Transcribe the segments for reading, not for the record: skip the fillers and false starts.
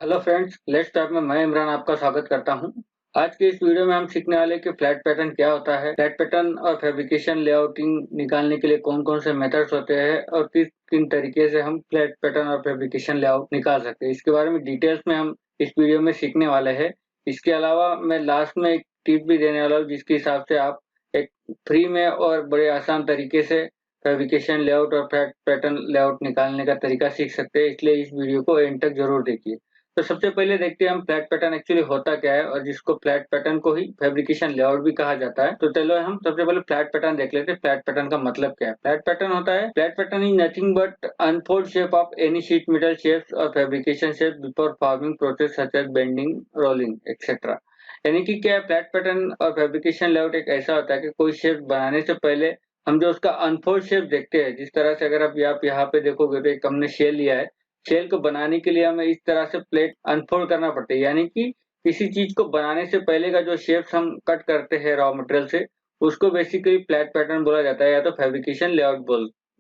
Hello friends, let's talk में मैं इमरान आपका स्वागत करता हूं। आज के इस वीडियो में हम सीखने वाले कि फ्लैट पैटर्न क्या होता है, फ्लैट पैटर्न और फैब्रिकेशन लेआउटिंग निकालने के लिए कौन-कौन से मेथड्स होते हैं और किस किन तरीके से हम फ्लैट पैटर्न और फैब्रिकेशन लेआउट निकाल सकते हैं। इसके बारे में डिटेल्स में हम इस वीडियो में सीखने वाले हैं। इसके अलावा मैं लास्ट में एक टिप भी देने वाला हूँ जिसके हिसाब से आप एक फ्री में और बड़े आसान तरीके से फैब्रिकेशन लेआउट और फ्लैट पैटर्न लेआउट निकालने का तरीका सीख सकते हैं। इसलिए इस वीडियो को एंड तक जरूर देखिए। तो सबसे पहले देखते हैं हम फ्लैट पैटर्न एक्चुअली होता क्या है और जिसको फ्लैट पैटर्न को ही फैब्रिकेशन लेआउट भी कहा जाता है। तो चलो हम सबसे पहले फ्लैट पैटर्न देख लेते हैं। फ्लैट पैटर्न का मतलब क्या है? फ्लैट पैटर्न होता है, flat pattern is nothing but unfold shape of any sheet metal shapes और fabrication shape before forming process such as bending, rolling etcetera. यानी कि क्या है, फ्लैट पैटर्न और फैब्रिकेशन लेआउट एक ऐसा होता है कि कोई शेप बनाने से पहले हम जो उसका अनफोल्ड शेप देखते हैं, जिस तरह से अगर आप यहाँ पे देखोगे तो एक हमने शेल लिया है। शेल को बनाने के लिए हमें इस तरह से प्लेट अनफोल्ड करना पड़ता है, यानी कि किसी चीज को बनाने से पहले का जो शेप्स हम कट करते हैं रॉ मटेरियल से, उसको बेसिकली फ्लैट पैटर्न बोला जाता है या तो फैब्रिकेशन लेआउट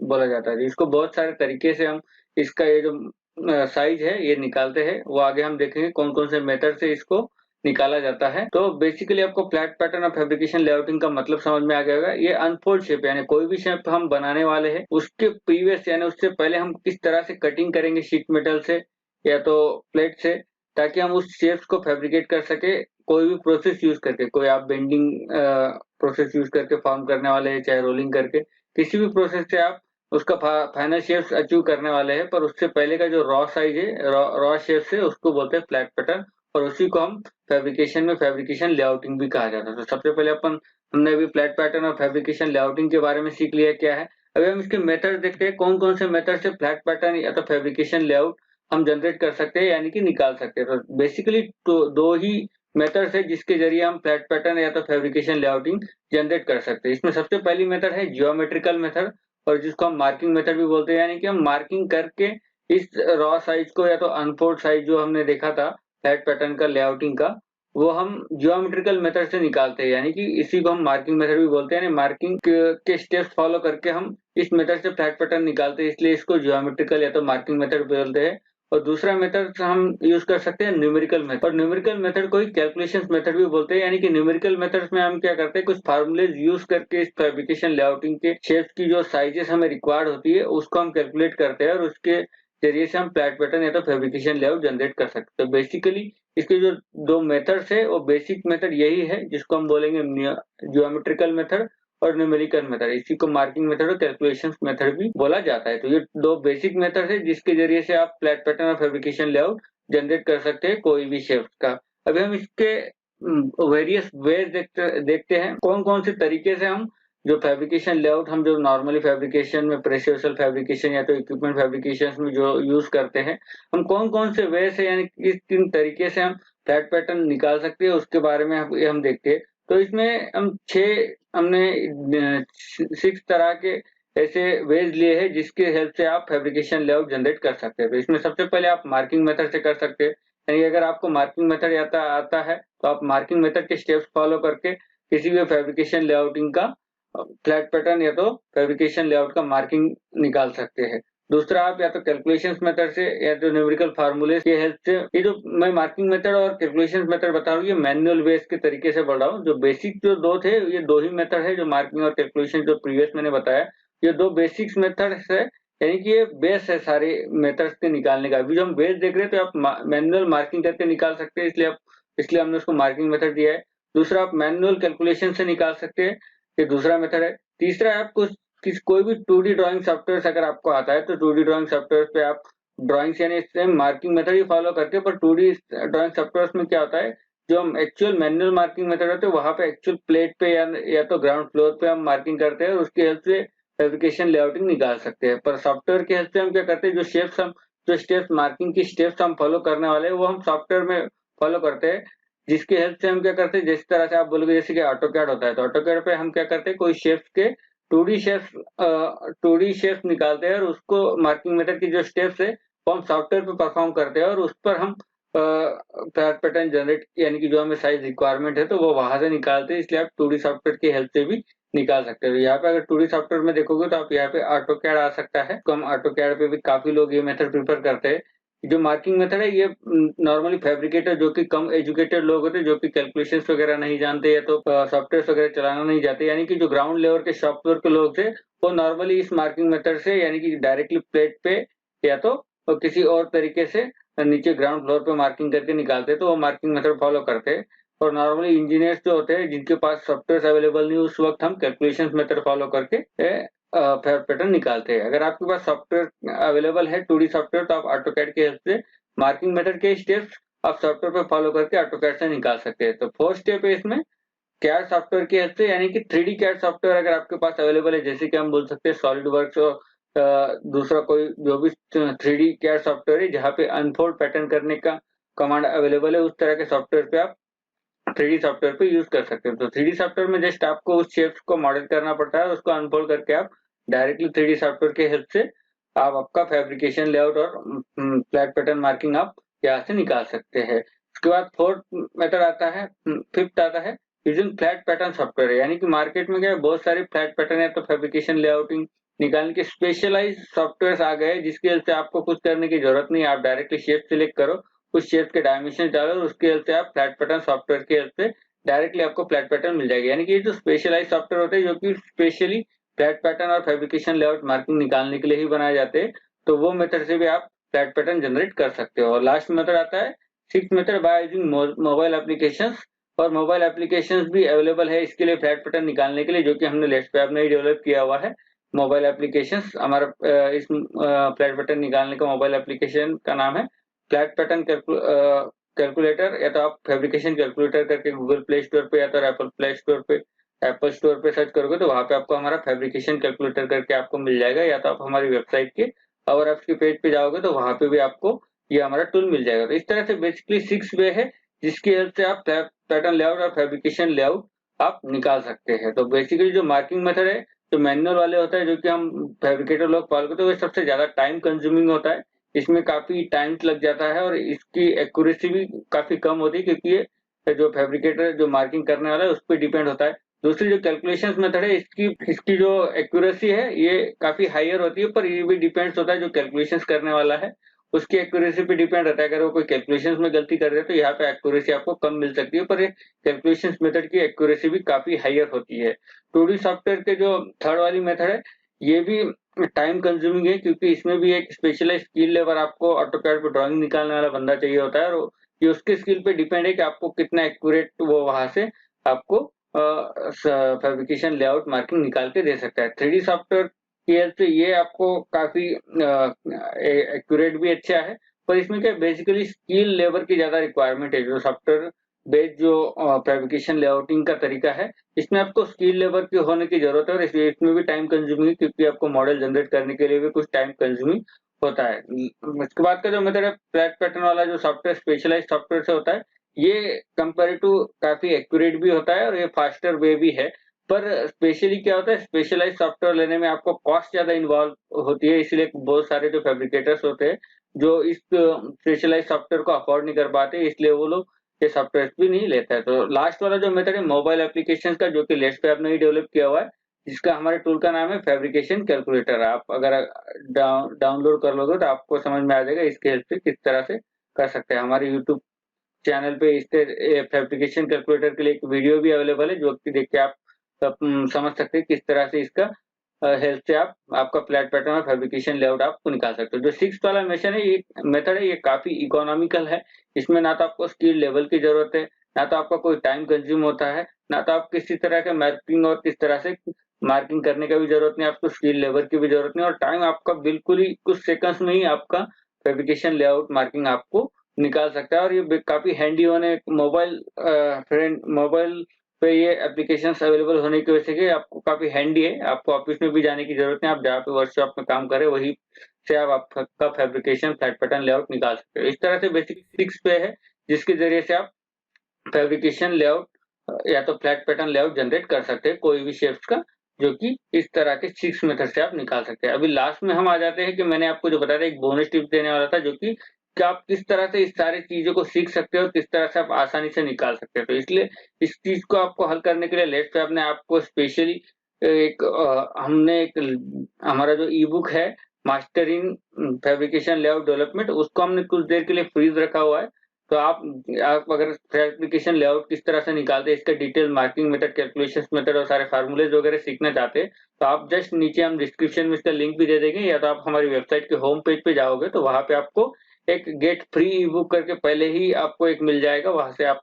बोला जाता है। इसको बहुत सारे तरीके से हम इसका ये जो साइज है ये निकालते हैं, वो आगे हम देखेंगे कौन कौन से मेथड से इसको निकाला जाता है। तो बेसिकली आपको फ्लैट पैटर्न और फैब्रिकेशन लेआउटिंग का मतलब समझ में आ गया होगा। ये अनफोल्ड शेप यानी कोई भी शेप हम बनाने वाले हैं उसके प्रीवियस यानी उससे पहले हम किस तरह से कटिंग करेंगे शीट मेटल से या तो प्लेट से, ताकि हम उस शेप्स को फैब्रिकेट कर सके कोई भी प्रोसेस यूज करके। कोई आप बेंडिंग प्रोसेस यूज करके फॉर्म करने वाले हैं, चाहे रोलिंग करके, किसी भी प्रोसेस से आप उसका फाइनल शेप्स अचीव करने वाले हैं। पर उससे पहले का जो रॉ साइज है, रॉ शेप्स है, उसको बोलते हैं फ्लैट पैटर्न और उसी को हम फैब्रिकेशन में फैब्रिकेशन लेआउटिंग भी कहा जाता है। तो सबसे पहले हमने अभी फ्लैट पैटर्न और फैब्रिकेशन लेआउटिंग के बारे में सीख लिया क्या है। अभी हम इसके मेथड देखते हैं, कौन कौन से मेथड से फ्लैट पैटर्न या तो फैब्रिकेशन लेआउट हम जनरेट कर सकते हैं यानी कि निकाल सकते हैं। तो बेसिकली दो ही मेथड्स है जिसके जरिए हम फ्लैट पैटर्न या तो फैब्रिकेशन लेआउटिंग जनरेट कर सकते हैं। इसमें सबसे पहली मेथड है जियोमेट्रिकल मेथड और जिसको हम मार्किंग मेथड भी बोलते हैं, यानी कि हम मार्किंग करके इस रॉ साइज को या तो अनफोल्ड साइज जो हमने देखा था फ्लैट पैटर्न का लेआउटिंग का, वो हम जियोमेट्रिकल मेथड से निकालते हैं। यानी कि इसी को हम मार्किंग मेथड भी बोलते हैं। मार्किंग के स्टेप्स फॉलो करके हम इस मेथड से फ्लैट पैटर्न निकालते हैं, इसलिए इसको जियोमेट्रिकल या तो मार्किंग मेथड बोलते हैं। और दूसरा मेथड हम यूज कर सकते हैं न्यूमेरिकल मेथड, और न्यूमेरिकल मेथड को ही कैलकुलेशन मेथड भी बोलते हैं। यानी कि न्यूमेरिकल मेथड्स में हम क्या करते हैं, कुछ फार्मूलेज यूज करके इस फैब्रिकेशन लेआउटिंग के शेप्स की जो साइजेस हमें रिक्वायर्ड होती है उसको हम कैलकुलेट करते हैं और उसके जरिए से हम फ्लैट पैटर्न या तो फैब्रिकेशन लेआउट जनरेट कर सकते हैं। तो बेसिकली इसके जो दो मेथड्स है वो बेसिक मेथड यही है जिसको हम बोलेंगे जियोमेट्रिकल मेथड और न्यूमेरिकल मेथड। इसी को मार्किंग मेथड और कैलकुलेशन मेथड भी बोला जाता है। तो ये दो बेसिक मेथड है जिसके जरिए से आप फ्लैट पैटर्न और फैब्रिकेशन लेआउट जनरेट कर सकते हैं कोई भी शेप का। अभी हम इसके वेरियस वेज देखते हैं कौन कौन से तरीके से हम जो फैब्रिकेशन लेआउट हम जो नॉर्मली फैब्रिकेशन में प्रेशर फैब्रिकेशन या तो इक्विपमेंट फैब्रिकेशन में जो यूज करते हैं, हम कौन कौन से वे से यानी किस किन तरीके से हम फ्लैट पैटर्न निकाल सकते हैं उसके बारे में हम देखते हैं। तो इसमें हमने 6 तरह के ऐसे वेज लिए हैं जिसके हेल्प से आप फैब्रिकेशन लेआउट जनरेट कर सकते हैं। तो इसमें सबसे पहले आप मार्किंग मेथड से कर सकते हैं। यानी अगर आपको मार्किंग मेथड आता है तो आप मार्किंग मेथड के स्टेप्स फॉलो करके किसी भी फैब्रिकेशन लेआउटिंग का फ्लैट पैटर्न या तो फैब्रिकेशन लेआउट का मार्किंग निकाल सकते हैं। दूसरा आप या तो कैलकुलेशंस मेथड से या तो न्यूमेरिकल फार्मूले की हेल्प से। ये जो मैं मार्किंग मेथड और कैलकुलेशंस मेथड बता रहा हूँ ये मैनुअल बेस के तरीके से बढ़ रहा हूँ। जो बेसिक जो दो थे ये दो ही मेथड है, जो मार्किंग और कैलकुलेशन जो प्रीवियस मैंने बताया, ये दो बेसिक्स मेथड है। यानी कि ये बेस है सारे मेथड्स के निकालने का। अभी जो हम बेस देख रहे हैं तो आप मैनुअल मार्किंग करके निकाल सकते हैं, इसलिए हमने उसको मार्किंग मेथड दिया है। दूसरा आप मैनुअल कैलकुलेशन से निकाल सकते हैं, ये दूसरा मेथड है। तीसरा है आपको कोई भी 2D ड्राइंग सॉफ्टवेयर अगर आपको आता है तो 2D ड्राइंग सॉफ्टवेयर पे आप ड्राइंग्स यानी सेम मार्किंग मेथड ही फॉलो करके, पर 2D ड्राइंग सॉफ्टवेयर में क्या होता है, जो हम एक्चुअल मैनुअल मार्किंग मेथड होते हैं वहां पे एक्चुअल प्लेट पे या तो ग्राउंड फ्लोर पे हम मार्किंग करते हैं और उसकी हेल्प से फैब्रिकेशन लेआउटिंग निकाल सकते हैं। पर सॉफ्टवेयर की हेल्प से हम क्या करते हैं, जो स्टेप्स मार्किंग की स्टेप्स हम फॉलो करने वाले हैं वो हम सॉफ्टवेयर में फॉलो करते हैं, जिसकी हेल्प से हम क्या करते हैं, जिस तरह से आप बोलोगे जैसे कि ऑटोकैड होता है तो ऑटोकैड पे हम क्या करते हैं, कोई शेप्स के 2D शेप्स निकालते हैं और उसको मार्किंग मेथड की जो स्टेप्स है वो हम सॉफ्टवेयर पे परफॉर्म करते हैं और उस पर हम फ्लैट पैटर्न जनरेट यानी कि जो हमें साइज रिक्वायरमेंट है तो वो वहां से निकालते हैं। इसलिए आप 2D सॉफ्टवेयर की हेल्प से भी निकाल सकते हो। यहाँ पे अगर 2D सॉफ्टवेयर में देखोगे तो आप यहाँ पे ऑटोकैड आ सकता है, तो हम ऑटोकैड पे भी काफी लोग ये मेथड प्रीफर करते हैं। जो मार्किंग मेथड है ये नॉर्मली फैब्रिकेटर जो कि कम एजुकेटेड लोग होते हैं, जो कि कैलकुलेशंस वगैरह नहीं जानते या तो सॉफ्टवेयर वगैरह चलाना नहीं जानते, यानी कि जो ग्राउंड लेवल के शॉप फ्लोर के लोग थे वो नॉर्मली इस मार्किंग मेथड से यानी कि डायरेक्टली प्लेट पे या तो किसी और तरीके से नीचे ग्राउंड फ्लोर पे मार्किंग करके निकालते, तो वो मार्किंग मेथड फॉलो करते। और नॉर्मली इंजीनियर्स जो होते हैं जिनके पास सॉफ्टवेयर अवेलेबल नहीं, उस वक्त हम कैलकुलेशंस मेथड फॉलो करके फेयर पैटर्न निकालते हैं। अगर आपके पास सॉफ्टवेयर अवेलेबल है 2D सॉफ्टवेयर, तो आप ऑटोकैड की हेल्प से मार्किंग मेथड के स्टेप्स आप सॉफ्टवेयर पे फॉलो करके ऑटोकैड से निकाल सकते हैं। तो फोर्थ स्टेप है इसमें कैड सॉफ्टवेयर की हेल्प से, यानी कि 3D कैड सॉफ्टवेयर अगर आपके पास अवेलेबल है, जैसे कि हम बोल सकते हैं सॉलिड वर्क्स और दूसरा कोई जो भी 3D कैड सॉफ्टवेयर है जहाँ पे अनफोल्ड पैटर्न करने का कमांड अवेलेबल है, उस तरह के सॉफ्टवेयर पे आप 3D सॉफ्टवेयर पे यूज कर सकते हो। तो 3D सॉफ्टवेयर में जस्ट आपको उस शेप्स को मॉडल करना पड़ता है, उसको अनफोल्ड करके आप डायरेक्टली 3D सॉफ्टवेयर की हेल्प से आप आपका फैब्रिकेशन लेआउट और फ्लैट पैटर्न मार्किंग आप यहाँ से निकाल सकते हैं। उसके बाद फोर्थ मेथड आता है, फिफ्थ आता है यूजिंग फ्लैट पैटर्न सॉफ्टवेयर, यानी कि मार्केट में क्या है बहुत सारे फ्लैट पैटर्न है, तो फैब्रिकेशन लेआउटिंग निकालने के स्पेशलाइज सॉफ्टवेयर आ गए जिसकी हेल्प से आपको कुछ करने की जरूरत नहीं, आप डायरेक्टली शेप सिलेक्ट करो, उस शेप के डायमेंशन डालो और उसकी हेल्प से आप फ्लैट पैटर्न सॉफ्टवेयर की हेल्प से डायरेक्टली आपको फ्लैट पैटर्न मिल जाएगी। यानी कि ये जो स्पेशलाइज सॉफ्टवेयर होते हैं जो कि स्पेशली फ्लैट पैटर्न और फैब्रिकेशन लेआउट मार्किंग निकालने के लिए ही बनाए जाते हैं, तो वो मेथड से भी आप फ्लैट पैटर्न जनरेट कर सकते हो। और लास्ट मेथड आता है six method by using mobile applications, और मोबाइल एप्लीकेशंस भी अवेलेबल है इसके लिए फ्लैट पैटर्न निकालने के लिए, जो कि हमने लेट्स पे ने ही डेवलप किया हुआ है। मोबाइल एप्लीकेशंस हमारा इस फ्लैट पैटर्न निकालने का मोबाइल एप्लीकेशन का नाम है फ्लैट पैटर्न कैलकुलेटर, या तो आप फैब्रिकेशन कैलकुलेटर करके गूगल प्ले स्टोर पे या तो एप्पल स्टोर पे सर्च करोगे तो वहां पे आपको हमारा फैब्रिकेशन कैलकुलेटर करके आपको मिल जाएगा, या तो आप हमारी वेबसाइट के और आपके पेज पे जाओगे तो वहां पे भी आपको ये हमारा टूल मिल जाएगा। तो इस तरह से बेसिकली 6 वे है जिसकी हेल्प से आप पैटर्न लेआउट और फैब्रिकेशन लेआउट आप निकाल सकते हैं। तो बेसिकली जो मार्किंग मेथड है जो मैनुअल वाले होता है जो कि हम फैब्रिकेटर लोग फॉलो करते हैं, वो सबसे ज्यादा टाइम कंज्यूमिंग होता है, इसमें काफी टाइम लग जाता है और इसकी एक्यूरेसी भी काफी कम होती है, क्योंकि ये जो फैब्रिकेटर जो मार्किंग करने वाला है उस पर डिपेंड होता है। दूसरी जो कैलकुलेशंस मेथड है इसकी इसकी जो एक्यूरेसी है ये काफी हायर होती है, पर ये भी डिपेंड्स होता है जो कैलकुलेशंस करने वाला है उसकी एक्यूरेसी पे डिपेंड रहता है। अगर वो कोई कैलकुलेशंस में गलती कर रहे हैं तो यहाँ पे एक्यूरेसी आपको कम मिल सकती है, पर कैलकुलेशंस मेथड की एक्यूरेसी भी काफी हायर होती है। 2D सॉफ्टवेयर के जो थर्ड वाली मेथड है ये भी टाइम कंज्यूमिंग है, क्योंकि इसमें भी एक स्पेशलाइज स्किल लेवल आपको ऑटोकैड पे ड्राइंग निकालने वाला बंदा चाहिए होता है, और ये उसके स्किल पे डिपेंड है कि आपको कितना एक्यूरेट वो वहां से आपको फैब्रिकेशन लेआउट मार्किंग निकाल के दे सकता है। 3D सॉफ्टवेयर की हेल्प से ये आपको काफी एक्यूरेट भी अच्छा है, पर इसमें क्या बेसिकली स्किल लेवल की ज्यादा रिक्वायरमेंट है। जो सॉफ्टवेयर बेस्ड जो फैब्रिकेशन लेआउटिंग का तरीका है इसमें आपको स्किल लेवल की होने की जरूरत है, और इसमें भी टाइम कंज्यूमिंग है क्योंकि आपको मॉडल जनरेट करने के लिए भी कुछ टाइम कंज्यूमिंग होता है। इसके बाद का जो मेथड है फ्लैट पैटर्न वाला जो सॉफ्टवेयर स्पेशलाइज सॉफ्टवेयर से होता है, ये कंपेयर टू काफी एक्यूरेट भी होता है और ये फास्टर वे भी है। पर स्पेशली क्या होता है स्पेशलाइज सॉफ्टवेयर लेने में आपको कॉस्ट ज्यादा इन्वॉल्व होती है, इसलिए बहुत सारे जो फैब्रिकेटर्स होते हैं जो इस स्पेशलाइज सॉफ्टवेयर को अफोर्ड नहीं कर पाते, इसलिए वो लोग ये सॉफ्टवेयर भी नहीं लेता है। तो लास्ट वाला जो मेथड है मोबाइल एप्लीकेशन का, जो कि लेट्स पे आपने ही डेवलप किया हुआ है, जिसका हमारे टूल का नाम है फैब्रिकेशन कैलकुलेटर। आप अगर डाउनलोड कर लोगे तो आपको समझ में आ जाएगा इसके हेल्प से किस तरह से कर सकते हैं। हमारे यूट्यूब चैनल पे इसके फैब्रिकेशन कैलकुलेटर के लिए एक वीडियो भी अवेलेबल है, जो कि देख के आप समझ सकते हैं किस तरह से इसका हेल्प से आप आपका फ्लैट पैटर्न और फैब्रिकेशन लेआउट आपको निकाल सकते हो। जो सिक्स वाला मेथड है ये काफी इकोनॉमिकल है, इसमें ना तो आपको स्किल लेवल की जरूरत है, ना तो आपका कोई टाइम कंज्यूम होता है, ना तो आप किसी तरह के मार्किंग और किस तरह से मार्किंग करने का भी जरूरत नहीं, आपको स्किल लेवल की भी जरूरत नहीं, और टाइम आपका बिल्कुल ही कुछ सेकंड्स में ही आपका फैब्रिकेशन लेआउट मार्किंग आपको निकाल सकता है। और ये काफी हैंडी होने मोबाइल पे ये एप्लीकेशंस अवेलेबल होने की वजह से कि आपको काफी हैंडी है, आपको ऑफिस में भी जाने की जरूरत नहीं, आप जहाँ पे वर्कशॉप में काम करें वही से आप आपका फैब्रिकेशन फ्लैट पैटर्न लेआउट निकाल सकते हो। इस तरह से बेसिक 6 पे है जिसके जरिए से आप फैब्रिकेशन लेआउट या तो फ्लैट पैटर्न लेआउट जनरेट कर सकते हैं कोई भी शेप्स का, जो कि इस तरह के 6 मेथड से आप निकाल सकते हैं। अभी लास्ट में हम आ जाते हैं कि मैंने आपको जो बताया था एक बोनस टिप देने वाला था, जो कि आप किस तरह से इस सारी चीजों को सीख सकते हो, किस तरह से आप आसानी से निकाल सकते हो। तो इसलिए इस चीज को आपको हल करने के लिए लेट्स पे आपने आपको स्पेशली एक हमने एक हमारा जो ई बुक है master in fabrication layout development, उसको हमने कुछ देर के लिए फ्रीज रखा हुआ है। तो आप अगर फैब्रिकेशन लेआउट किस तरह से निकालते हैं, इसका detail marking method, calculation method और सारे फार्मूलेज वगैरह सीखना चाहते हैं, तो आप जस्ट नीचे हम डिस्क्रिप्शन में इसका लिंक भी दे देंगे, या तो आप हमारी वेबसाइट के होम पेज पे जाओगे तो वहां पे आपको एक गेट फ्री ई बुक करके पहले ही आपको एक मिल जाएगा, वहां से आप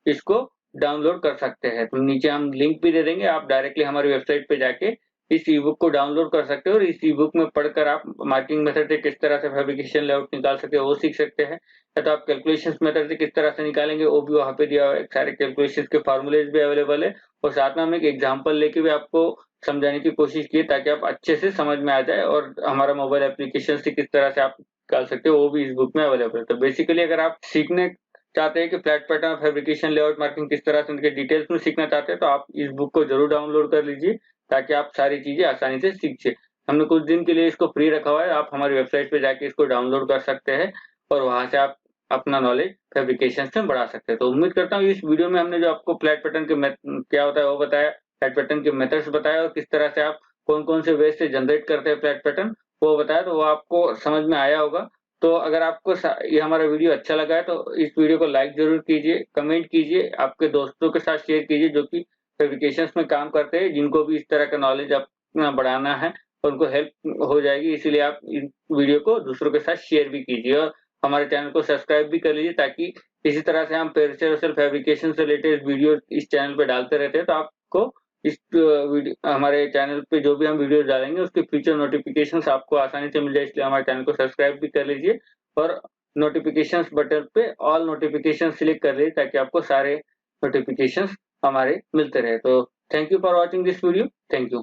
इसको डाउनलोड कर सकते हैं। तो नीचे हम लिंक भी दे देंगे, आप डायरेक्टली हमारी वेबसाइट पे जाके इस ई बुक को डाउनलोड कर सकते हो और इस ई बुक में पढ़कर आप मार्किंग मेथड से किस तरह से फैब्रिकेशन लेआउट निकाल सकते हो वो सीख सकते हैं, या तो आप कैलकुलेशन मेथड से किस तरह से निकालेंगे वो भी वहां पे दिया हुआ है। सारे कैलकुलेशन के फार्मूलेज भी अवेलेबल है, और साथ में हम एक एग्जाम्पल लेके भी आपको समझाने की कोशिश की ताकि आप अच्छे से समझ में आ जाए, और हमारा मोबाइल एप्लीकेशन से किस तरह से आप निकाल सकते हो वो भी इस बुक में अवेलेबल है। तो बेसिकली अगर आप सीखने चाहते हैं कि flat pattern, fabrication, layout marking किस तरह से उनके डिटेल्स में सीखना चाहते हैं, तो आप इस बुक को जरूर डाउनलोड कर लीजिए ताकि आप सारी चीजें आसानी से सीख सकें। हमने कुछ दिन के लिए इसको फ्री रखा हुआ है, आप हमारी वेबसाइट पे जाके इसको डाउनलोड कर सकते हैं और वहां से आप अपना नॉलेज फैब्रिकेशन में बढ़ा सकते हैं। तो उम्मीद करता हूँ इस वीडियो में हमने जो आपको फ्लैट पैटर्न के क्या होता है वो बताया, फ्लैट पैटर्न के मेथड्स बताया और किस तरह से आप कौन कौन से वे से जनरेट करते हैं फ्लैट पैटर्न वो बताया, तो वो आपको समझ में आया होगा। तो अगर आपको ये हमारा वीडियो अच्छा लगा है तो इस वीडियो को लाइक जरूर कीजिए, कमेंट कीजिए, आपके दोस्तों के साथ शेयर कीजिए जो कि फैब्रिकेशंस में काम करते हैं, जिनको भी इस तरह का नॉलेज अपना बढ़ाना है और उनको हेल्प हो जाएगी। इसीलिए आप इस वीडियो को दूसरों के साथ शेयर भी कीजिए और हमारे चैनल को सब्सक्राइब भी कर लीजिए, ताकि इसी तरह से हम पेरिफेरल फैब्रिकेशन से रिलेटेड वीडियो इस चैनल पे डालते रहते हैं। तो आपको इस वीडियो हमारे चैनल पे जो भी हम वीडियो डालेंगे उसके फ्यूचर नोटिफिकेशंस आपको आसानी से मिल जाए, इसलिए हमारे चैनल को सब्सक्राइब भी कर लीजिए और नोटिफिकेशंस बटन पे ऑल नोटिफिकेशन क्लिक कर लीजिए ताकि आपको सारे नोटिफिकेशंस हमारे मिलते रहे। तो thank you for watching this video. Thank you.